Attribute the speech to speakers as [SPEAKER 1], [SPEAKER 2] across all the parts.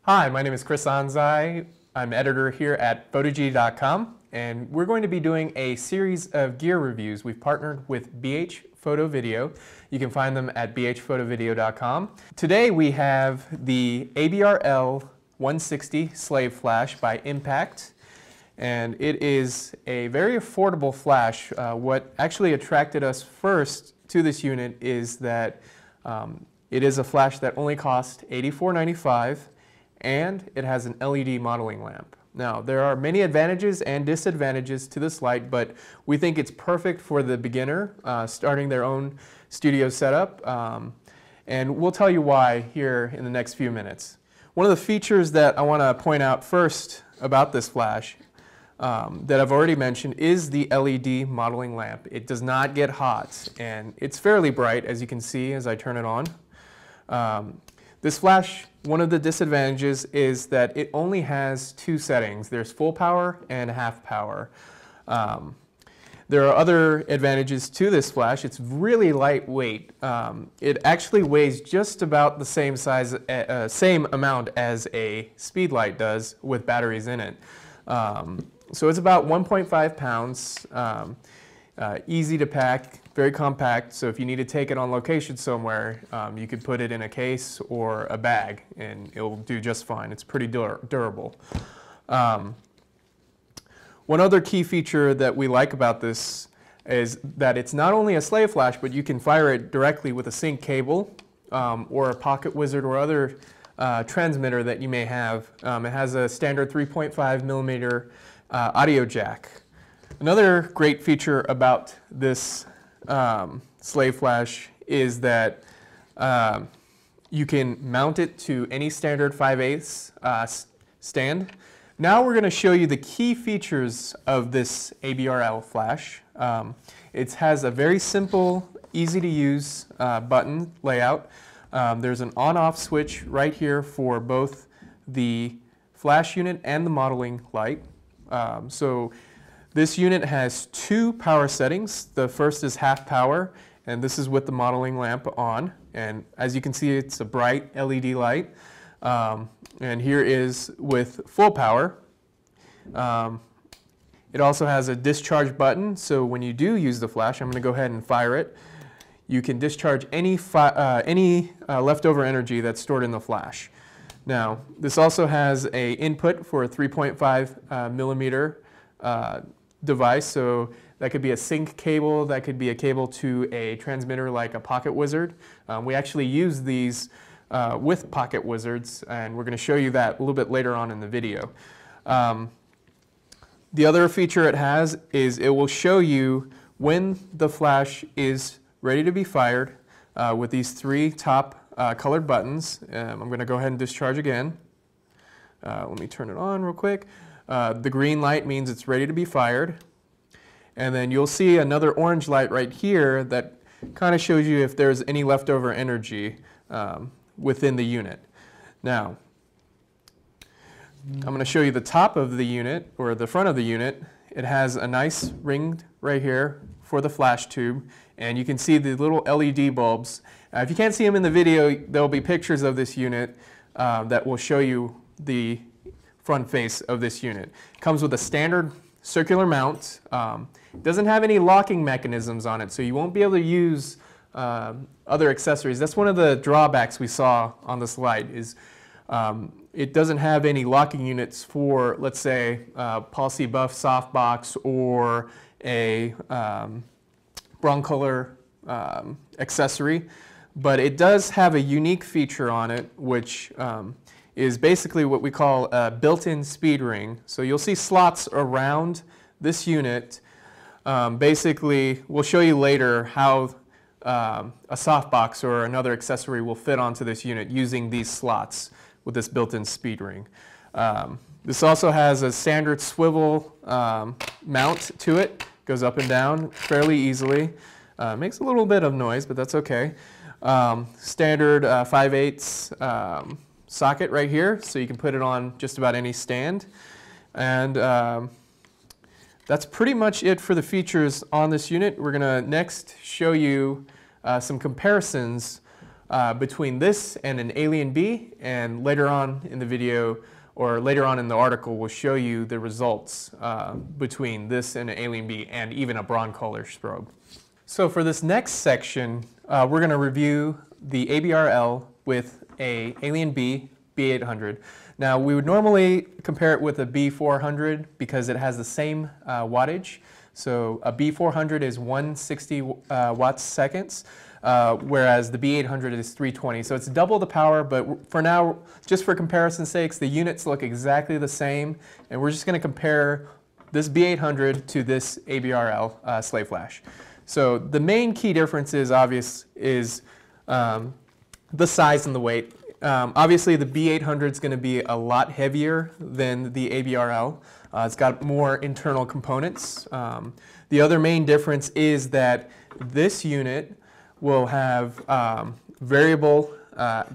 [SPEAKER 1] Hi, my name is Chris Anzai. I'm editor here at PHOTIGY.com, and we're going to be doing a series of gear reviews. We've partnered with BH Photo Video. You can find them at bhphotovideo.com. Today we have the ABRL 160 Slave Flash by Impact, and it is a very affordable flash. What actually attracted us first to this unit is that it is a flash that only costs $84.95, and it has an LED modeling lamp. Now, there are many advantages and disadvantages to this light, but we think it's perfect for the beginner starting their own studio setup, and we'll tell you why here in the next few minutes. One of the features that I want to point out first about this flash that I've already mentioned is the LED modeling lamp. It does not get hot, and it's fairly bright, as you can see as I turn it on. This flash, one of the disadvantages is that it only has two settings. There's full power and half power. There are other advantages to this flash. It's really lightweight. It actually weighs just about the same size, same amount as a speed light does with batteries in it. So it's about 1.5 pounds, easy to pack, very compact, so if you need to take it on location somewhere, you could put it in a case or a bag and it'll do just fine. It's pretty durable. One other key feature that we like about this is that it's not only a slave flash, but you can fire it directly with a sync cable or a pocket wizard or other transmitter that you may have. It has a standard 3.5 millimeter audio jack. Another great feature about this slave flash is that you can mount it to any standard 5/8 stand. Now we're going to show you the key features of this ABRL flash. It has a very simple, easy to use button layout. There's an on-off switch right here for both the flash unit and the modeling light. So this unit has two power settings. The first is half power, and this is with the modeling lamp on. And as you can see, it's a bright LED light. And here is with full power. It also has a discharge button, so when you do use the flash, I'm going to go ahead and fire it. You can discharge any leftover energy that's stored in the flash. Now, this also has an input for a 3.5 millimeter device, so that could be a sync cable, that could be a cable to a transmitter like a pocket wizard. We actually use these with pocket wizards, and we're going to show you that a little bit later on in the video. The other feature it has is it will show you when the flash is ready to be fired with these three top colored buttons. I'm going to go ahead and discharge again. Let me turn it on real quick. The green light means it's ready to be fired. And then you'll see another orange light right here that kind of shows you if there's any leftover energy within the unit. Now, I'm going to show you the top of the unit, or the front of the unit. It has a nice ring right here for the flash tube, and you can see the little LED bulbs. If you can't see them in the video, there will be pictures of this unit that will show you the front face of this unit. It comes with a standard circular mount. It doesn't have any locking mechanisms on it, so you won't be able to use other accessories. That's one of the drawbacks we saw on this light, is it doesn't have any locking units for, let's say, Policy Buff softbox or a Broncolor accessory, but it does have a unique feature on it, which is basically what we call a built-in speed ring. So you'll see slots around this unit. Basically, we'll show you later how a softbox or another accessory will fit onto this unit using these slots with this built-in speed ring. This also has a standard swivel mount to it. Goes up and down fairly easily. Makes a little bit of noise, but that's okay. Standard 5/8 socket right here, so you can put it on just about any stand. And that's pretty much it for the features on this unit. We're going to next show you some comparisons between this and an Alien B, and later on in the video or later on in the article we'll show you the results between this and an Alien B and even a Broncolor strobe. So for this next section, we're going to review the ABRL with a Alien B B800. Now we would normally compare it with a B400 because it has the same wattage. So a B400 is 160 watts seconds, whereas the B800 is 320. So it's double the power, but for now, just for comparison's sakes, the units look exactly the same, and we're just going to compare this B800 to this ABRL slave flash. So the main key difference is obvious is the size and the weight. Obviously, the B800 is going to be a lot heavier than the ABRL. It's got more internal components. The other main difference is that this unit will have variable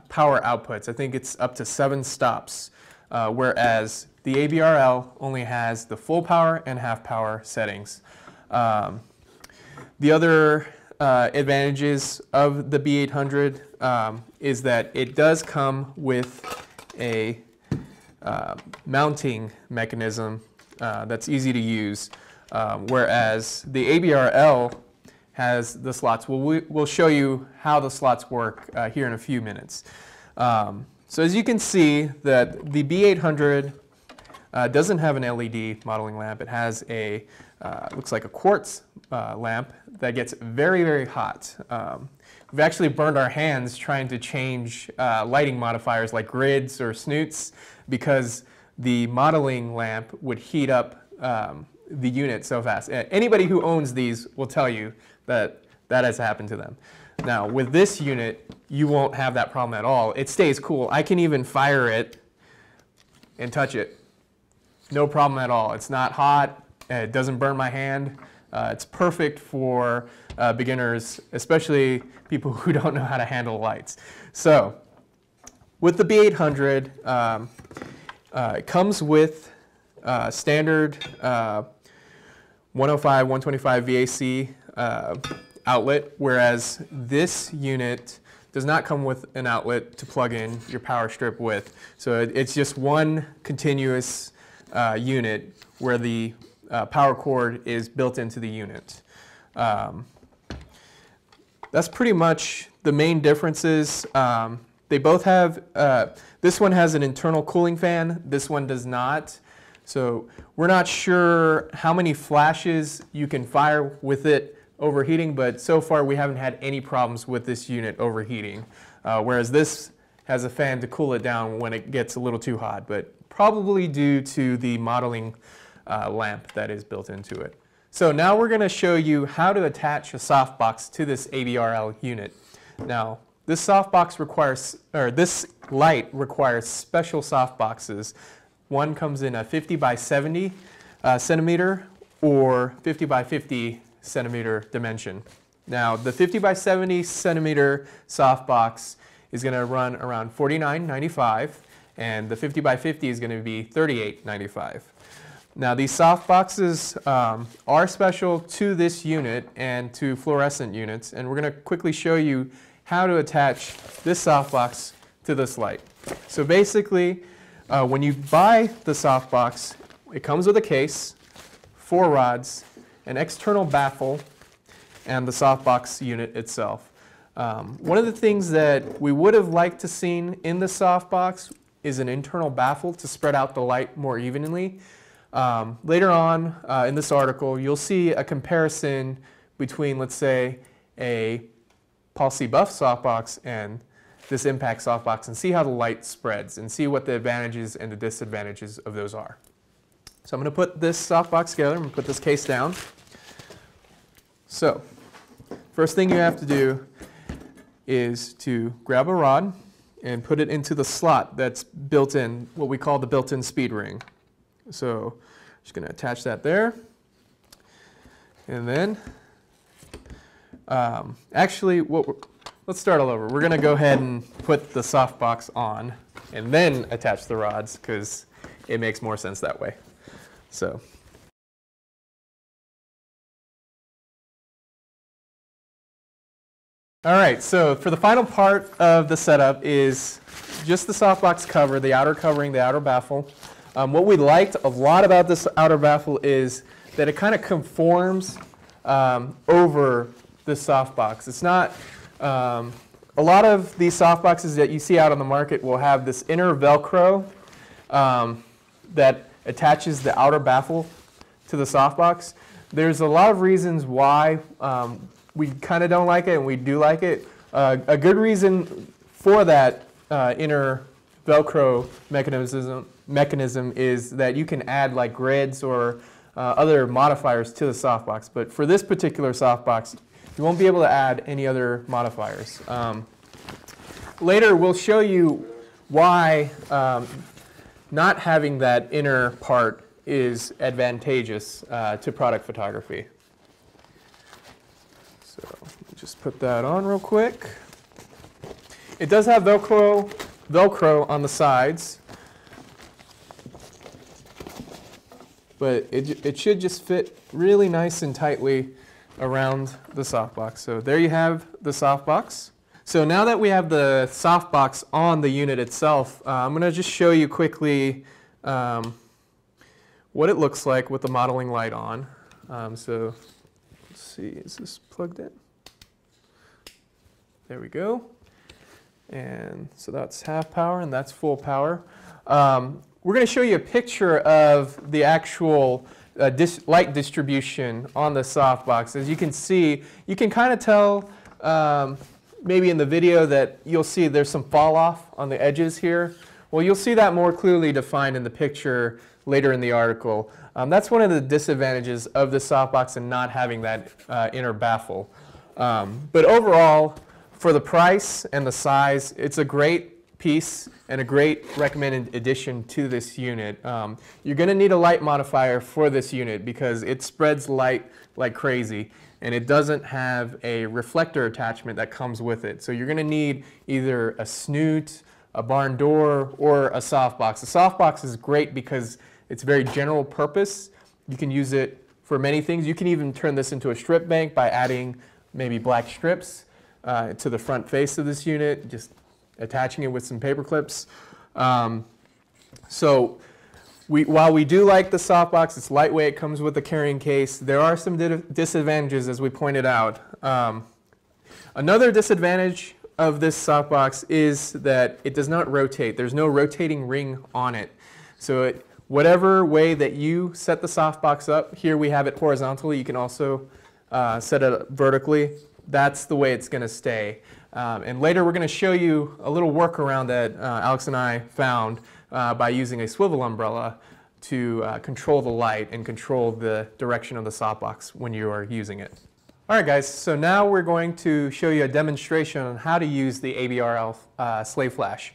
[SPEAKER 1] power outputs. I think it's up to 7 stops, whereas the ABRL only has the full power and half power settings. The other advantages of the B800 is that it does come with a mounting mechanism that's easy to use, whereas the ABRL has the slots. We'll show you how the slots work here in a few minutes. So as you can see, that the B800 doesn't have an LED modeling lamp. It has a looks like a quartz lamp that gets very, very hot. We've actually burned our hands trying to change lighting modifiers like grids or snoots because the modeling lamp would heat up the unit so fast. Anybody who owns these will tell you that that has happened to them. Now with this unit, you won't have that problem at all. It stays cool. I can even fire it and touch it. No problem at all. It's not hot. It doesn't burn my hand. It's perfect for beginners, especially people who don't know how to handle lights. So with the B800, it comes with standard 105, 125 VAC outlet, whereas this unit does not come with an outlet to plug in your power strip with. So it's just one continuous unit where the power cord is built into the unit. That's pretty much the main differences. They both have, this one has an internal cooling fan, this one does not. So we're not sure how many flashes you can fire with it overheating, but so far we haven't had any problems with this unit overheating. Whereas this has a fan to cool it down when it gets a little too hot, but probably due to the modeling lamp that is built into it. So now we're going to show you how to attach a softbox to this ABRL unit. Now this softbox requires, or this light requires special softboxes. One comes in a 50 by 70 centimeter or 50 by 50 centimeter dimension. Now the 50 by 70 centimeter softbox is going to run around $49.95, and the 50 by 50 is going to be $38.95. Now these softboxes are special to this unit and to fluorescent units, and we're going to quickly show you how to attach this softbox to this light. So basically, when you buy the softbox, it comes with a case, 4 rods, an external baffle, and the softbox unit itself. One of the things that we would have liked to seen in the softbox is an internal baffle to spread out the light more evenly. Later on in this article, you'll see a comparison between, let's say, a Paul C. Buff softbox and this impact softbox, and see how the light spreads and see what the advantages and the disadvantages of those are. So I'm going to put this softbox together. I'm going to put this case down. So first thing you have to do is to grab a rod and put it into the slot that's built in, what we call the built-in speed ring. So I'm just going to attach that there. And then, actually, let's start all over. We're going to go ahead and put the softbox on and then attach the rods because it makes more sense that way. So. All right, so for the final part of the setup is just the softbox cover, the outer covering, the outer baffle. What we liked a lot about this outer baffle is that it kind of conforms over the softbox. It's not, a lot of these softboxes that you see out on the market will have this inner Velcro that attaches the outer baffle to the softbox. There's a lot of reasons why we kind of don't like it and we do like it. A good reason for that inner Velcro mechanism is that you can add like grids or other modifiers to the softbox. But for this particular softbox, you won't be able to add any other modifiers. Later, we'll show you why not having that inner part is advantageous to product photography. So just put that on real quick. It does have Velcro on the sides, but it should just fit really nice and tightly around the softbox. So there you have the softbox. So now that we have the softbox on the unit itself, I'm going to just show you quickly what it looks like with the modeling light on. So let's see, is this plugged in? There we go. And so that's half power and that's full power. We're going to show you a picture of the actual light distribution on the softbox. As you can see, you can kind of tell maybe in the video that you'll see there's some fall off on the edges here. Well, you'll see that more clearly defined in the picture later in the article. That's one of the disadvantages of the softbox and not having that inner baffle. But overall, for the price and the size, it's a great piece and a great recommended addition to this unit. You're going to need a light modifier for this unit because it spreads light like crazy and it doesn't have a reflector attachment that comes with it. So you're going to need either a snoot, a barn door, or a softbox. The softbox is great because it's very general purpose. You can use it for many things. You can even turn this into a strip bank by adding maybe black strips to the front face of this unit, just attaching it with some paper clips. So while we do like the softbox, it's lightweight, it comes with a carrying case, there are some disadvantages as we pointed out. Another disadvantage of this softbox is that it does not rotate. There's no rotating ring on it. So whatever way that you set the softbox up, here we have it horizontally, you can also set it vertically. That's the way it's going to stay. And later we're going to show you a little workaround that Alex and I found by using a swivel umbrella to control the light and control the direction of the softbox when you are using it. All right, guys, so now we're going to show you a demonstration on how to use the ABRL slave flash.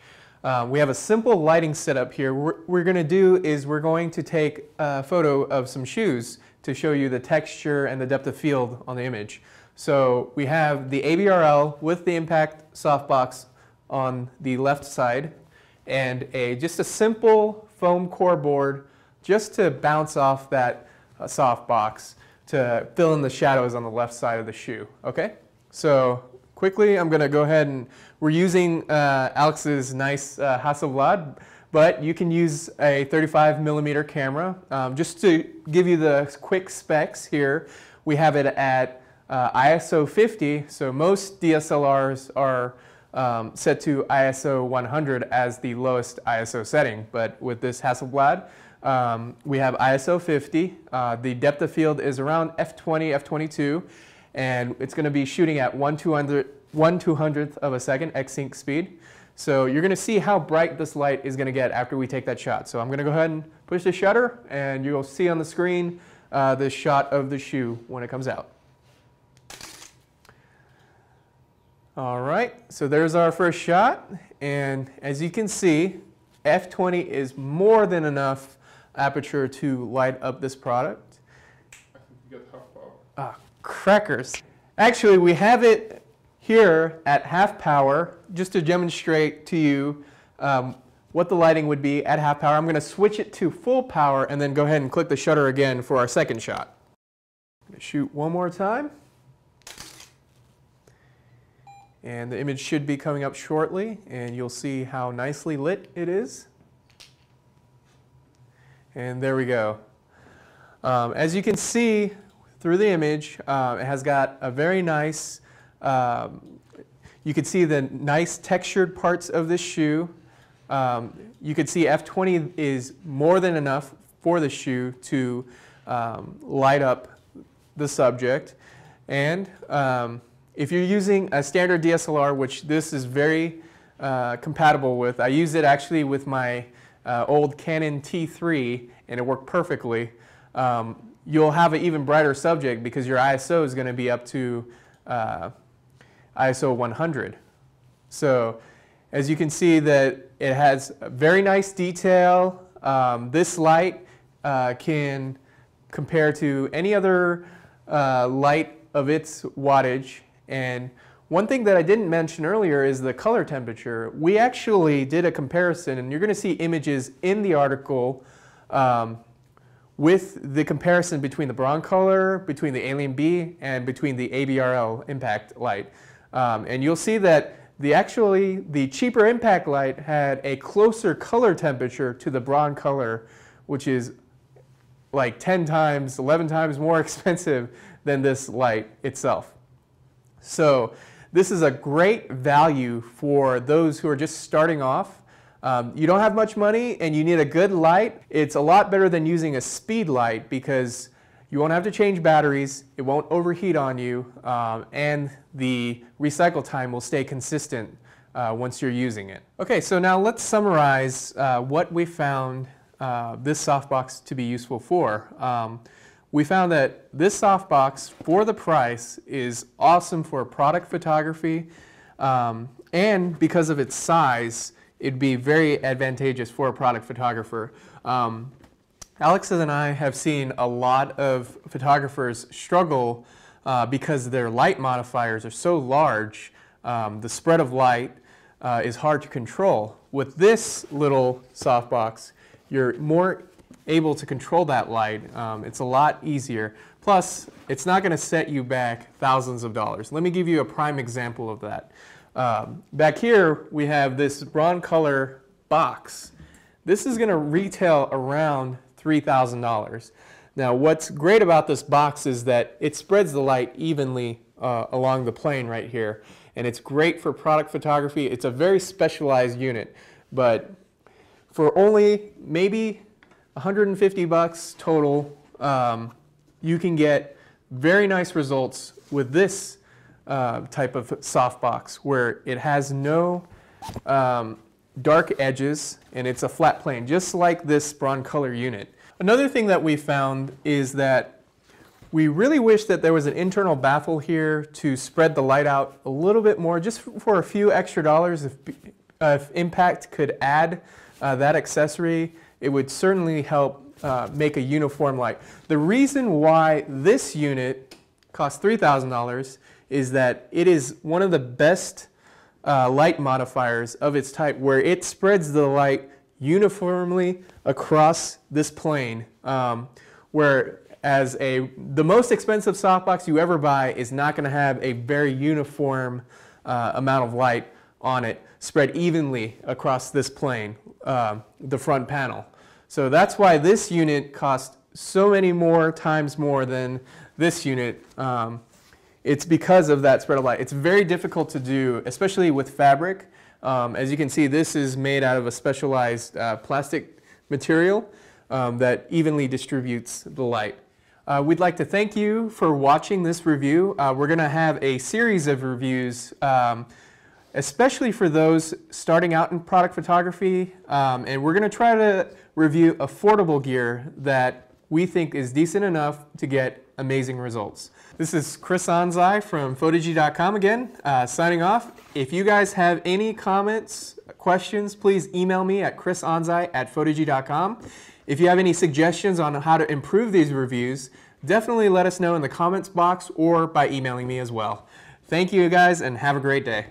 [SPEAKER 1] We have a simple lighting setup here. What we're going to do is we're going to take a photo of some shoes to show you the texture and the depth of field on the image. So we have the ABRL with the impact softbox on the left side and just a simple foam core board just to bounce off that softbox to fill in the shadows on the left side of the shoe. Okay? So quickly I'm going to go ahead and we're using Alex's nice Hasselblad, but you can use a 35mm camera. Just to give you the quick specs here, we have it at ISO 50, so most DSLRs are set to ISO 100 as the lowest ISO setting, but with this Hasselblad, we have ISO 50. The depth of field is around f20, f22, and it's going to be shooting at 1/200th of a second x-sync speed. So you're going to see how bright this light is going to get after we take that shot. So I'm going to go ahead and push the shutter, and you'll see on the screen the shot of the shoe when it comes out. All right, so there's our first shot, and as you can see, f20 is more than enough aperture to light up this product.
[SPEAKER 2] I think you got half power.
[SPEAKER 1] Ah, crackers. Actually, we have it here at half power, just to demonstrate to you what the lighting would be at half power. I'm going to switch it to full power and then go ahead and click the shutter again for our second shot. I'm going to shoot one more time. And the image should be coming up shortly, and you'll see how nicely lit it is. And there we go. As you can see through the image, it has got a very nice, you can see the nice textured parts of this shoe. You can see F20 is more than enough for the shoe to light up the subject. And if you're using a standard DSLR, which this is very compatible with, I used it actually with my old Canon T3 and it worked perfectly. You'll have an even brighter subject because your ISO is going to be up to ISO 100. So as you can see that it has very nice detail. This light can compare to any other light of its wattage. And one thing that I didn't mention earlier is the color temperature. We actually did a comparison, and you're going to see images in the article with the comparison between the Broncolor, between the Alien B, and between the ABRL impact light. And you'll see that the cheaper impact light had a closer color temperature to the Broncolor, which is like 10 times, 11 times more expensive than this light itself. So this is a great value for those who are just starting off. You don't have much money and you need a good light. It's a lot better than using a speed light because you won't have to change batteries, it won't overheat on you, and the recycle time will stay consistent once you're using it. Okay, so now let's summarize what we found this softbox to be useful for. We found that this softbox, for the price, is awesome for product photography, and because of its size, it'd be very advantageous for a product photographer. Alex and I have seen a lot of photographers struggle because their light modifiers are so large. The spread of light is hard to control. With this little softbox, you're more able to control that light. It's a lot easier. Plus, it's not going to set you back thousands of dollars. Let me give you a prime example of that. Back here, we have this Broncolor box. This is going to retail around $3,000. Now, what's great about this box is that it spreads the light evenly along the plane right here. And it's great for product photography. It's a very specialized unit, but for only maybe 150 bucks total, you can get very nice results with this type of softbox where it has no dark edges and it's a flat plane, just like this Broncolor unit. Another thing that we found is that we really wish that there was an internal baffle here to spread the light out a little bit more, just for a few extra dollars. If Impact could add that accessory, it would certainly help make a uniform light. The reason why this unit costs $3,000 is that it is one of the best light modifiers of its type, where it spreads the light uniformly across this plane, whereas the most expensive softbox you ever buy is not going to have a very uniform amount of light on it spread evenly across this plane, the front panel. So that's why this unit costs so many more times more than this unit. It's because of that spread of light. It's very difficult to do, especially with fabric. As you can see, this is made out of a specialized plastic material that evenly distributes the light. We'd like to thank you for watching this review. We're going to have a series of reviews, especially for those starting out in product photography, and we're going to try to review affordable gear that we think is decent enough to get amazing results. This is Chris Anzai from PHOTIGY.com again, signing off. If you guys have any comments, questions, please email me at chrisanzai@PHOTIGY.com. If you have any suggestions on how to improve these reviews, definitely let us know in the comments box or by emailing me as well. Thank you guys and have a great day.